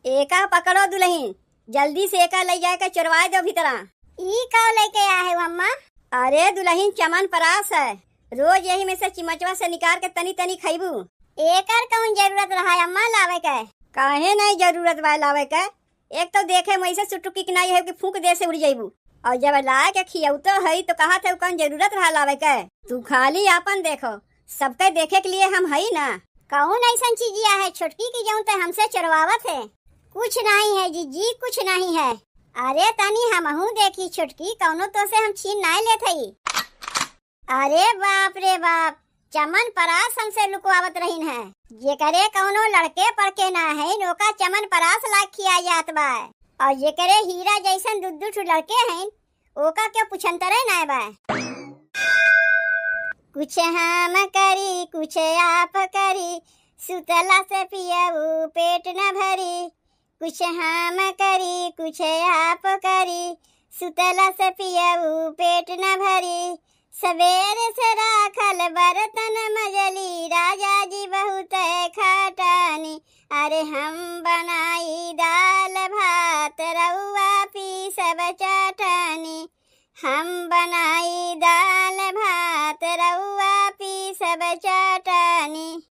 एका पकड़ो दुल्हन, जल्दी से एका ले जाए के चुरवाए दो भीतरा। ई का लेके आया है अम्मा? अरे दुल्हन चमन परास है, रोज यही में से चिमचवा से निकाल के तनी तनी खइबू। एकर कौन जरूरत रहा है अम्मा लावे के? काहे नहीं जरूरत बा लावे के? एक तो देखे में ऐसे सुटुकी की नहीं है कि फूंक दे से उड़ जाइबू, और जब लाए के खियौतो है तो कहा था कौन जरूरत रहा लावे के? तू खाली आपन देखो, सबके देखे के लिए हम है ना। कौन ऐसा चीजिया है छोटकी की जौन ते हमसे चुरवावत है? कुछ नहीं है जीजी, कुछ नहीं है। अरे तनी हमहू देखी छोटकी, कौनो तो से हम छीन नहीं लेत हई। अरे बाप रे बाप, चमन परास हमसे लुकवावत रहीन है। ये करे कौनो लड़के पड़के ना है नोका चमन परास लाख खिया जात बा, और ये करे हीरा जैसन दुद्दू ठु लड़के हैं ओका क्यों पुछंतरे ना बा। कुछ हम करी कुछ आप करी, सुतला से पियऊ पेट न भरी। कुछ हम करी कुछ आप करी, सुतला से पियऊ पेट न भरी। सवेरे से राखल बर्तन मजली, राजा जी बहुत खटानी। अरे हम बनाई दाल भात, रउआ पी सब चटनी। हम बनाई दाल भात, रउआ पी सब चटनी।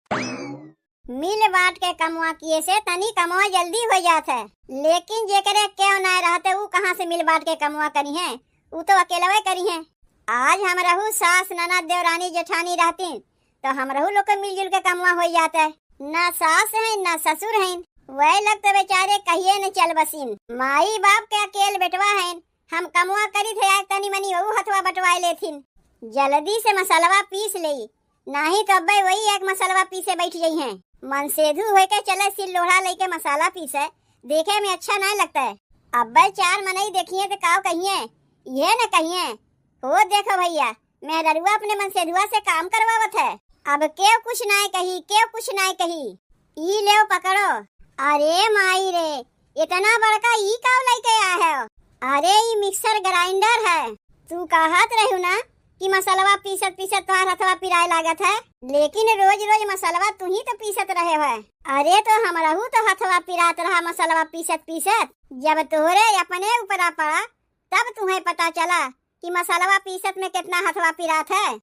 मिल बांट के कमवा किए से तनी कमवा जल्दी हो जात है, लेकिन जेकरे क्यों ना रहते वो कहाँ से मिल बांट के कमवा करी है? वो तो अकेलवे करी है। आज हम रहू सास ननद देवरानी जेठानी रहती तो हम रहू लोग के मिलजुल के कमवा हो जाता है। न सास है न ससुर है, वह लोग तो बेचारे कहिए न चल बसीन। माई बाप के अकेल बेटवा है, हम कमवा करी थे आज तनी मनी वहू हथवा बटवाए लेथिन। जल्दी से मसलवा पीस ले, नहीं तो अब्बे वही एक मसलवा पीसे बैठ गई है। मनसेधु होए के चले सिल लोढ़ा लेके मसाला पीसे, देखे में अच्छा नहीं लगता है। अब्बे चार मनई देखिए तो काव कहिए, ये न कहिए हो देखो भैया मेहरुआ अपने मनसेधुआ से काम करवावत है। अब क्यों कुछ नहीं कही, क्यों कुछ नहीं कही। ई ले पकड़ो। अरे माई रे, इतना बड़का ई काव लेके आया है? अरे ई मिक्सर ग्राइंडर है। तू कहत रहू ना कि मसलवा पीसत पीसत तुम्हार हथवा पिराए लागत है, लेकिन रोज रोज मसलवा तू ही तो पीसत रहे है। अरे तो हम रहू तो हथवा पिरात रहा मसलवा पीसत पीसत, जब तोहरे अपने ऊपर पड़ा तब तुम्हें पता चला कि मसलवा पीसत में कितना हथवा पिरात है।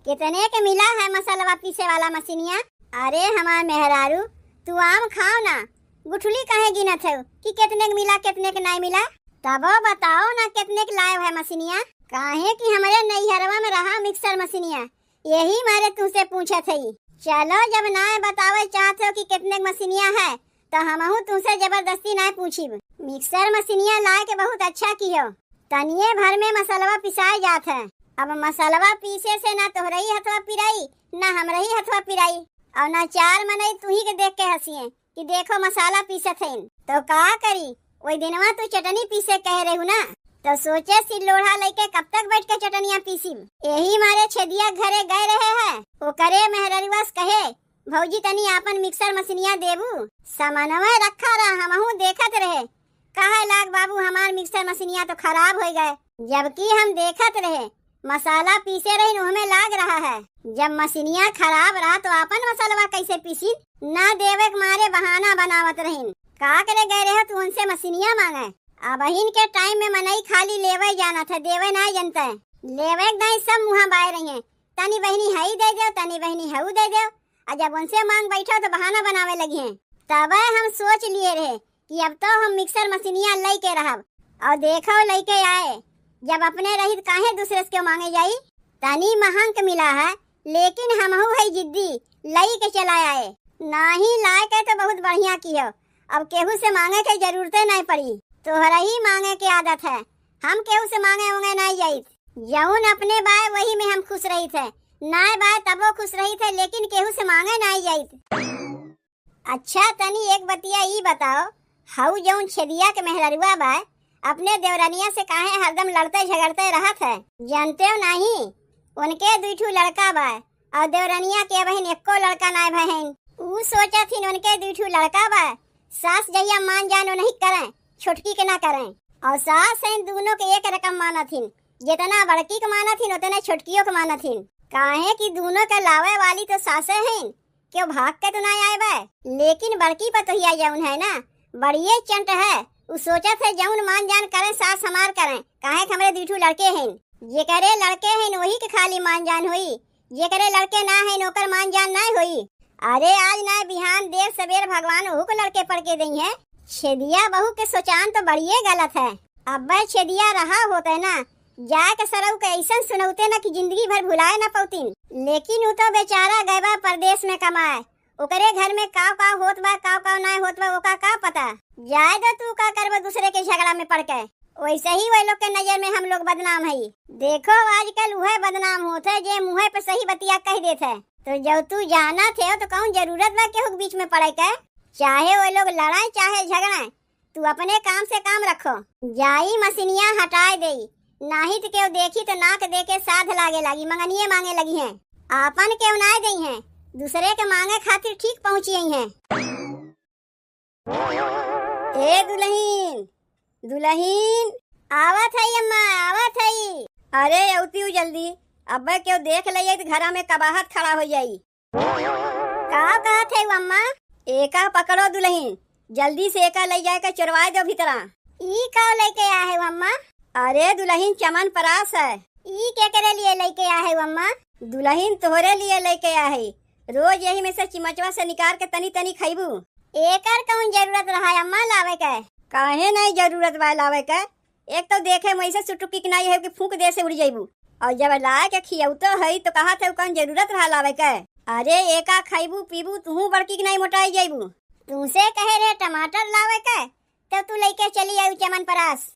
कितने के मिला है मसलवा पीसे वाला मशीनिया? अरे हमार मेहरारू तू आम खाओ ना, गुठली काहे गिनत है कि कितने के मिला कितने के नहीं मिला? तब बताओ ना कितने के लाए है मशीनिया? काहे कि हमारे नैहरवा में रहा मिक्सर मशीनिया, यही मारे तुमसे पूछे थे। चलो जब ना बतावे चाहते हो कि कितने मशीनिया है तो हमहू तुमसे जबरदस्ती ना पूछी। मिक्सर मशीनिया लाए के बहुत अच्छा कियो, तनिए भर में मसलवा पिसाए जात है। अब मसलवा पीसे से ना तोहरही हथवा पिराई ना हमरही हथवा पिराई, और ना चार मनई तू ही के देख के हंसिए कि देखो मसाला पीसत है। तो का करी, वही दिनवा तू चटनी पीसे कह रहू ना, तो सोचे सिल लोढ़ा लेके कब तक बैठ के चटनिया पीसी। यही मारे छेदिया घरे गए रहे है, वो करे मेहररुआस कहे भौजी तनी आपन मिक्सर मशीनिया देबू। सामानवा रखा रहा हमहू देखत रहे, कहे लाग बाबू हमार मिक्सर मशीनिया तो खराब हो गए, जबकि हम देखत रहे मसाला पीसे रही हमें लाग रहा है। जब मशीनिया खराब रहा तो अपन मसलवा कैसे पीसी? ना देवे के मारे बहाना बनावत रही। का करे गए रहे तू उनसे मशीनिया मांगे? अब बहिन के टाइम में मनई खाली लेवे जाना था, देवे नहीं जानता है। लेवे नहीं सब मुँह बाय रही है, तनी बहनी हई दे दो तनी बहनी हऊ दे दो, और जब उनसे मांग बैठो तो बहाना बनावे लगी है। तब हम सोच लिए रहे कि अब तो हम मिक्सर मशीनिया लेके रहब, और देखो लेके आए। जब अपने रही काहे दूसरे से क्यों मांगे जाई? तनी महंग मिला है, लेकिन हमहू है जिद्दी लई के चला आए। नहीं लाए के तो बहुत बढ़िया कियो, अब केहू से मांगे के जरूरत नहीं पड़ी। तोहरा ही मांगे के आदत है, हम केहू से मांगे होंगे नहीं जाई। जौन अपने बाय वही में हम खुश रही थे, नाय बाय तबो खुश रही थे, लेकिन केहू से मांगे नहीं जाई। अच्छा तनी एक बतिया ई बताओ, हाउ जौन छेदिया के मेहररुआ बाय अपने देवरानिया से काहे हरदम लड़ते झगड़ते रहत है? जानते हो नहीं, उनके दुठू लड़का बाय और देवरानिया के बहन एको लड़का नहीं बहन। ऊ सोचा थी उनके दुठू लड़का बाय, सास जैया मान जानो नहीं करें, छोटकी के ना करें, और सास है दोनों के एक रकम माना थी, जितना बड़की के माना थी उतना छोटकियों के माना थी। काहे कि दोनों के लावे वाली तो सासे हैं, क्यों भाग के तो ना आए बा। लेकिन बड़की पतोहिया जौन है ना बड़िए चंट है। उ सोचत है जौन मान जान करे सास हमार करे, काहे के हमरे दूठू लड़के हैं। ये करे लड़के हैं वही के खाली मान जान होई, ये करे लड़के ना है नौकर मान जान ना होई। अरे आज ना बिहान देर सवेर भगवान ओहू को लड़के पड़ के दी है। छेदिया बहू के सोचान तो बड़िए गलत है। अब छेदिया रहा होते ना जाए के सरऊ के ऐसा सुनौते ना कि जिंदगी भर भुलाए ना पौतीन। लेकिन उ तो बेचारा गए परदेश में कमाए, ओकरे घर में काव होत बा काव ना होत बा ओका का पता। जाए दो तू का करबो दूसरे के झगड़ा में पड़ के। वैसे ही वही लोग के नजर में हम लोग बदनाम है। देखो आजकल वह बदनाम होता है जे मुँह पे सही बतिया कह देते है। तो जब तू जाना थे तो कौन जरूरत बा केहू के बीच में पड़े के। चाहे वो लोग लड़ाई चाहे झगड़ाए, तू अपने काम से काम रखो। जाई मशीनिया हटाए दे, नाही तो केहू देखी तो नाक दे के साध लागे लगी, मंगनिये मांगे लगी हैं। आपन केहू ना गई हैं, दूसरे के मांगे खातिर ठीक पहुंची हैं। ए दुल्हीन दुल्हीन आवत है अम्मा आवत है। अरे औती हूँ जल्दी, अब क्यों देख लिये तो घरा में कबाहत खड़ा हो जाई। का कहत है अम्मा? एका पकड़ो दुल्हीन, जल्दी से एका ले जाए के चुरवाए दो भीतरा। ई का लेके आ है अम्मा? अरे दुल्हीन चमन परास है। ई के करे लिए लेके आ है अम्मा? दुल्हीन तोहरे लिए लेके आ है। रोज यही में से चिमचवा से निकाल के तनी तनी खाइबू। एकर कौन जरूरत रहा अम्मा लावे के? काहे नहीं जरूरत बा लावे के। एक तो देखे मैं से सुटुकी की नहीं है कि फूंक दे से उड़ जाइबू, और जब ला के खियाऊ तो है तो कहा थे कौन जरूरत रहा लावे के। अरे एका खाइबू पीबू तू बड़की की नहीं मोटाई जाइबू। तुमसे कहे रे टमाटर लावे के तो तू लेके चली आई चमन परास।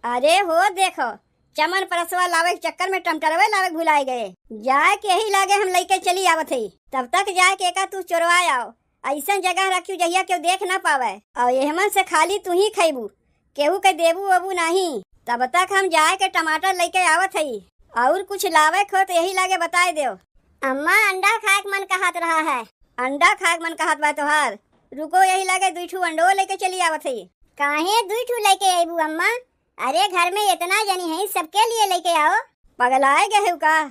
अरे हो देखो चमन परसवा लावे के चक्कर में टमाटरवे लावे भुलाए गए। जाए के यही लागे हम लेके चली आवत है। तब तक जाए के एका तू चोरवाए आओ, ऐसा जगह रखियो जहिया केहू देख ना पावे, और एहमन से खाली तू ही खाइबू, केहू के देबू अबू नहीं। तब तक हम जाए के टमाटर लेके आवत है। और कुछ लावे खो तो यही लागे बताए दो। अम्मा अंडा खाए मन कहत रहा है। अंडा खाए मन कहत बा तोहार? रुको यही लागे दूठू अंडो लेके चली आवत है। काहे दूठू लेके आईबू अम्मा? अरे घर में इतना जनी है सबके लिए लेके आओ। पगलाए गए का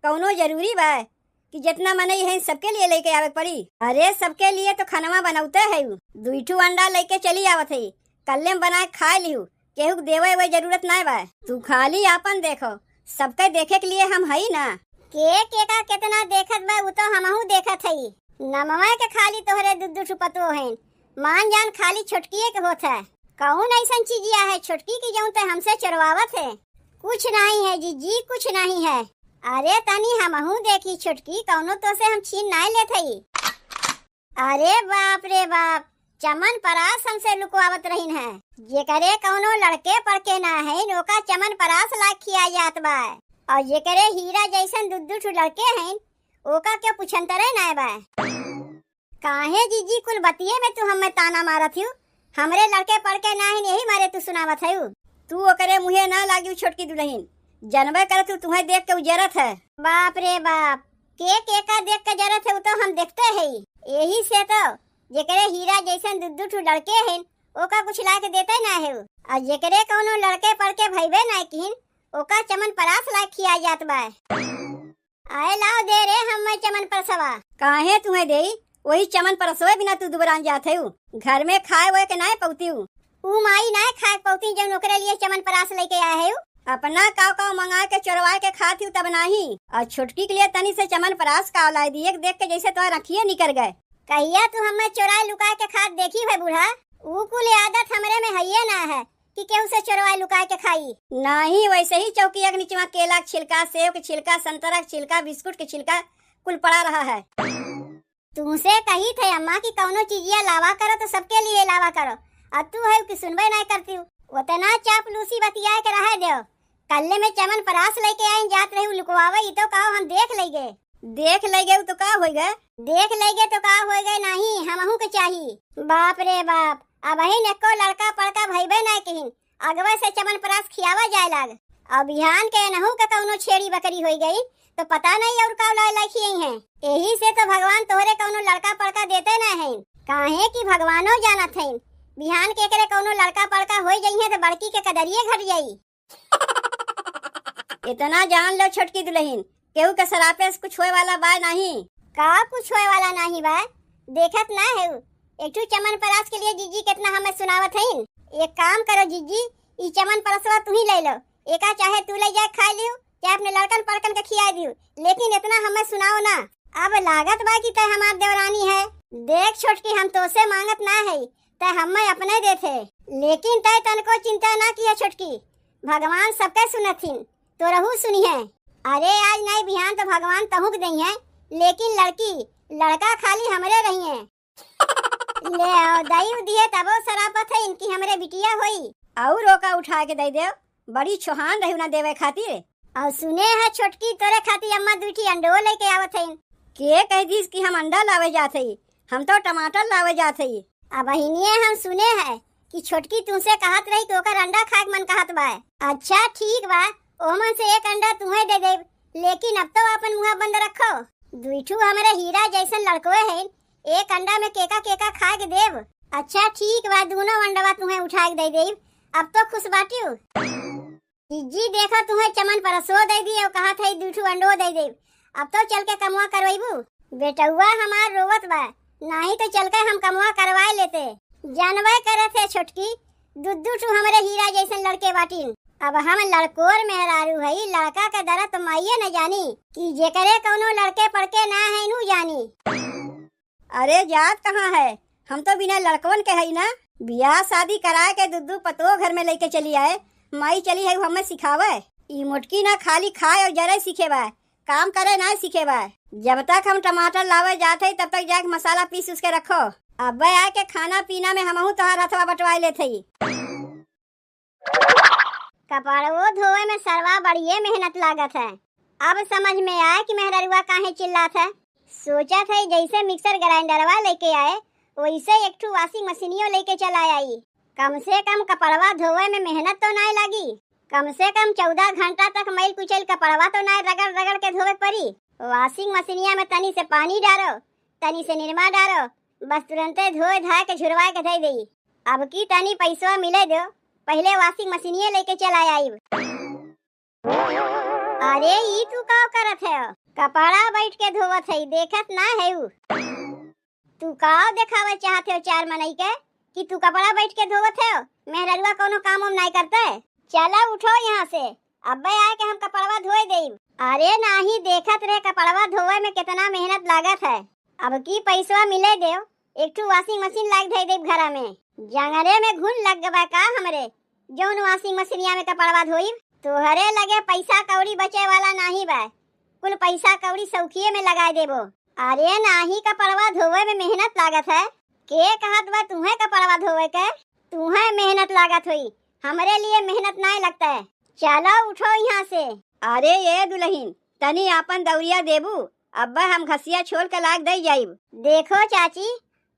कौनो जरूरी बा कि जितना मने है सबके लिए लेके आवे पड़ी? अरे सबके लिए तो खाना बनाते है। दूठू अंडा लेके चली आवत है, कल्ले में बना खा लिहू, केहू देवे वे जरूरत नहीं बा। तू खाली आपन देखो, सबके देखे के लिए हम है ना। के का कितना देखत बा वो तो हमहू देखत है। नमवा के खाली तोहरे दूठू पतो है, मान जान खाली छोटकिए के होत है। कौन ऐसा चीजिया है छोटकी की जौन ते हमसे चरवावत है? कुछ नहीं है जीजी कुछ नहीं है। अरे तनी हमहू देखी छोटकी कौनो तो से हम छीन नहीं लेत हई। अरे बाप रे बाप, चमन परास हमसे लुकवावत रहीन है। ये करे कौनो लड़के पड़के ना है नोका चमन परास लाख खिया जात बा, और ये करे हीरा जैसन दूठू लड़के हैं ओका क्यों पुछंतरे ना बा। काहे जीजी कुल बतिये में तू हमें ताना मारत हूँ? हमरे लड़के पड़के ना है यही मारे तू सुनावत है। तू ओकरे मुहे ना लागी छोटकी दुल्हीन, जनबे कर तू तुम्हें देख के उजरत है। बाप रे बाप, के का देख के जरत है वो तो हम देखते है। यही से तो जेकरे हीरा जैसन दूठू लड़के हैं ओका कुछ ला के देते ना है, और जेकरे कौनो लड़के पड़के भईबे ना किन ओका चमन परास ला खिया जात बा। आए लाओ दे रे हम चमन परसवा। काहे तुम्हें दे? वही चमन परसवे बिना तू दुबरान जाते हो। घर में खाए हुए के ना पौती हूँ। ऊ माई ना खाए पौती जब ओकरे लिए चमन परास लेके आए है। अपना काव मंगा के चोरवा के खाती हूँ तब नहीं, और छोटकी के लिए तनी से चमन परास काव लाई दी देख के जैसे तो रखिए निकल गए। कहिया तू हमें चोराए लुकाए के खाद देखी है बूढ़ा? ऊ कुल आदत हमरे में है ना है कि केहू से चोरवाए लुकाए के खाई। नहीं वैसे ही चौकिया के नीचे केला के छिलका, सेव के छिलका, संतरा के छिलका, बिस्कुट के छिलका कुल पड़ा रहा है। तुमसे कही थे अम्मा की कौनो चीजिया लावा करो तो सबके लिए लावा करो, अब तू है कि सुनबे नहीं करती हूँ। उतना चापलूसी बतिया के रह दो। कल्ले में चमन परास लेके आई जात रही लुकवावे तो कहो हम देख लेगे। देख लेगे तो का होएगा? देख लेगे तो का होएगा नहीं हमहू के चाहिए। बाप रे बाप, अब ही नको लड़का पड़का भईबे नहीं कहीं अगवे से चमन परास खियावा जाए लाग। अब बिहान के नहू के कौनो छेड़ी बकरी हो गई तो पता नहीं और का लाई लाखी है। यही से तो भगवान तोहरे कौनो लड़का पड़का देते ना है। काहे कि भगवानो जानत है बिहान के करे कौनो लड़का पड़का हो जाई है तो बड़की के कदरिये घट जाई। इतना जान लो छोटकी दुल्हीन, केहू के सरापे से कुछ होए वाला बा नहीं। का कुछ होए वाला नहीं बा, देखत ना है। एक ठो चमन परास के लिए जीजी कितना हमें सुनावत हईन। एक काम करो जीजी, ई चमन परसवा तू ही ले लो। एका चाहे तू ले जाए खा लियो, चाहे अपने लड़कन पड़कन के खिया दियो, लेकिन इतना हमें सुनाओ ना। अब लागत बा कि तय हमार देवरानी है। देख छोटकी, हम तो से मांगत ना है, तय हमें अपने देथे, लेकिन तय तनको चिंता ना किया छोटकी। भगवान सबके सुनथिन, तो रहू सुनी है। अरे आज नहीं बिहान तो भगवान तहुक दई है, लेकिन लड़का खाली हमरे रही है। ले आओ दई दिए तबो सरापत है इनकी हमरे बिटिया होई। और रोका उठा के दे दे, बड़ी चौहान रहू ना देवे खातिर। और सुने है छोटकी, तोरे खातिर अम्मा दूठी अंडो लेके आवत है। के कह दीस कि हम अंडा लावे जात हई, हम तो टमाटर लावे जात हई। अब बहिनिए हम सुने है कि छोटकी तुमसे कहत रही कि ओकर अंडा खाए के मन कहत बा। अच्छा ठीक बा, ओमन से एक अंडा तुम्हें दे देब, लेकिन अब तो अपन मुंह बंद रखो। दुइठू हमारे हीरा जैसन लड़कोए हैं, एक अंडा में केका खा के देब। अच्छा ठीक बा, दोनों अंडवा तुम्हें उठा के दे देब। अब तो खुश बाटियो जी। देखा तुम्हें चमन परसो दे दी और कहा था दुइठू अंडो दे देब। अब तो चल के कमुआ करवाइबू। बेटुआ हमार रोवत बा, नहीं तो चल के हम कमुआ करवाए लेते। जानवे करे थे छोटकी, दुद्धू हमारे हीरा जैसन लड़के बाटिन। अब हम लड़कोर मेहरारू हई, लड़का का दर्द तो माइये न जानी कि जेकरे कौनो लड़के पड़के ना है नू जानी। अरे जात कहाँ है, हम तो बिना लड़कवन के हई ना। बियाह शादी कराए के दुद्धू पतो घर में लेके चली आए, माई चली है हमें सिखावे। ई मोटकी ना खाली खाए और जरे सीखे बा, काम करे ना सीखे बा। जब तक हम टमाटर लावे जाते तब तक जाके मसाला पीस उसके रखो। अब आके खाना पीना में हमहू तोहार हथवा बटवाए लेते। कपड़वो धोए में सरवा बढ़िए मेहनत लागत है। अब समझ में आया कि मेहररुआ काहे चिल्लात है। सोचा था जैसे मिक्सर ग्राइंडरवा लेके आए, वैसे एक ठू वॉशिंग मशीनियो लेके चला आई। कम से कम कपड़वा धोए में मेहनत तो नहीं लगी। कम से कम 14 घंटा तक मैल कुचल कपड़वा तो नहीं रगड़ रगड़ के धोवे पड़ी। वॉशिंग मशीनिया में तनी से पानी डालो, तनी से निरमा डालो, बस तुरंते धोए धाए के झुरवाए के दे दी। अब की तनी पैसा मिले दो, पहले वॉशिंग मशीनिया लेके चला आई। अरे ई तू का करत है, कपड़ा बैठ के धोवत है, देखत ना है उ। तू का देखावे चाहते हो चार मनई के कि तू कपड़ा बैठ के धोवत है। मेहररुआ कोनो काम हम नहीं करते। चला उठो यहाँ से, अब आए के हम कपड़वा धोए देब। अरे नाही, देखत रहे कपड़वा धोए में कितना मेहनत लागत है। अब की पैसा मिले देव, एक ठू वॉशिंग मशीन लाग दे देब घरा में। जंगरे में घुन लग गबा का हमरे, जौन वॉशिंग मशीनिया में कपड़वा धोई। तोहरे लगे पैसा कौड़ी बचे वाला नहीं बा, कुल पैसा कौड़ी सौखिए में लगा देबो। अरे नाही, कपड़वा धोवे में मेहनत लागत है। के कहत बा तुम्हें कपड़वा धोवे के? तुम्हें मेहनत लागत हुई, हमरे लिए मेहनत नहीं लगता है। चलो उठो यहाँ से। अरे ये दुल्हन, तनी आपन दौरिया देबू, अब हम घसिया छोल के लाग दे जाइब। देखो चाची,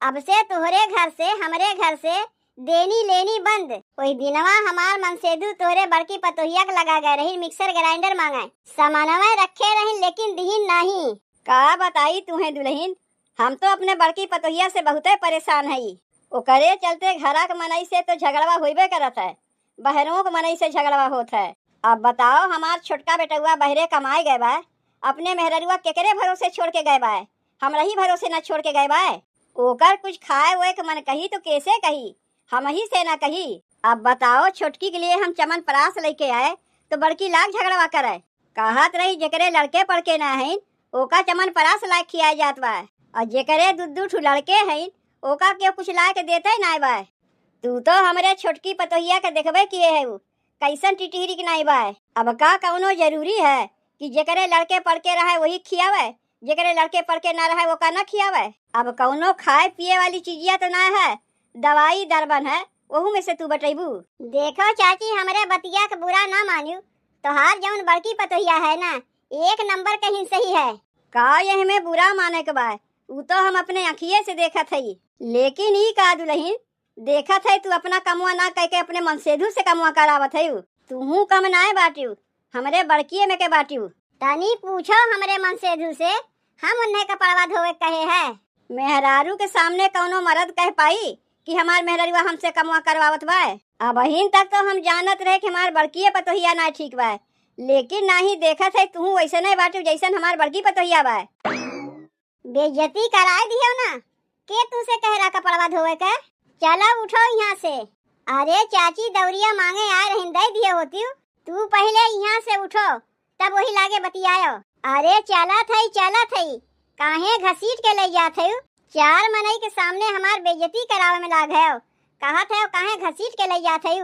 अब से तोहरे घर से हमरे घर से देनी लेनी बंद। कोई दिनवा हमार मनसेदू तोरे बड़की पतोहिया के लगा गए रही, मिक्सर ग्राइंडर मांगे, सामानवा रखे रही, लेकिन दीन नहीं। का बताई तुम्हें दुल्हन, हम तो अपने बड़की पतोहिया से बहुते परेशान हई। ओकरे चलते घरा के मनई से तो झगड़वा होइबे करत है, बहरों के मनई से झगड़वा होत है। अब बताओ, हमार छोटका बेटुआ बहरे कमाए गए बा, अपने मेहररुआ केकरे भरोसे छोड़ के गए बा? हमरा ही भरोसे न छोड़ के गए बा। ओकर कुछ खाए हुए के मन कही तो कैसे कही, हम ही से ना कही। अब बताओ, छोटकी के लिए हम चमन परास लेके आए तो बड़की लाख झगड़वा करे। कहत रही जेकरे लड़के पड़के ना है ओका चमन परास लायक खिया जात बा, और जेकरे दुद्धू ठू लड़के हैं ओका क्यों कुछ ला के देते ना बा। तू तो हमरे छोटकी पतोहिया के देखबे किए है, कैसन टिटहरी के नहीं बा। अब का कौनो जरूरी है कि जेकरे लड़के पड़के रहे वही खियावे, जेकरे लड़के पड़के ना रहे वो का न खियावे। अब कौनो खाए पिए वाली चीजिया तो ना है, दवाई दरबन है, वहू में से तू बटेबू। देखो चाची, हमरे बतिया के बुरा ना मानियो, तोहार जौन बड़की पतोहिया है ना, एक नंबर कहीं सही है। का यह में बुरा माने के बा, वो तो हम अपने अखिए से देखत हई। लेकिन ई का दुल्हन, देखत है तू अपना कमुआ ना कह के अपने मनसेधु से कमुआ करावत है। तू कम नाय बाटियू, हमरे बड़किए में के बाटियू। तनी पूछो हमरे मनसेधु से, हम उन्हें कपड़वा धोवे कहे है। मेहरारू के सामने कौनो मर्द कह पाई कि हमार मेहरारूआ हमसे कमुआ करवावत बा? अब अहिन तक तो हम जानत रहे कि हमार बड़किए पतोहिया ना ठीक बा, लेकिन नहीं देखत है तू वैसे नहीं बाटू जैसन हमार बड़की पतोहिया बा। बेइज्जती कराए दियो ना। के तुमसे कह रहा कपड़वा धोवे के? चलो उठो यहाँ से। अरे चाची दौरिया मांगे आ रही दे दिए होती। तू पहले यहाँ से उठो तब वही लागे बतियायो। अरे चला थई काहे घसीट के ले जात है? चार मनई के सामने हमार बेइज्जती करावे में लाग है। कहा था काहे घसीट के ले जात है?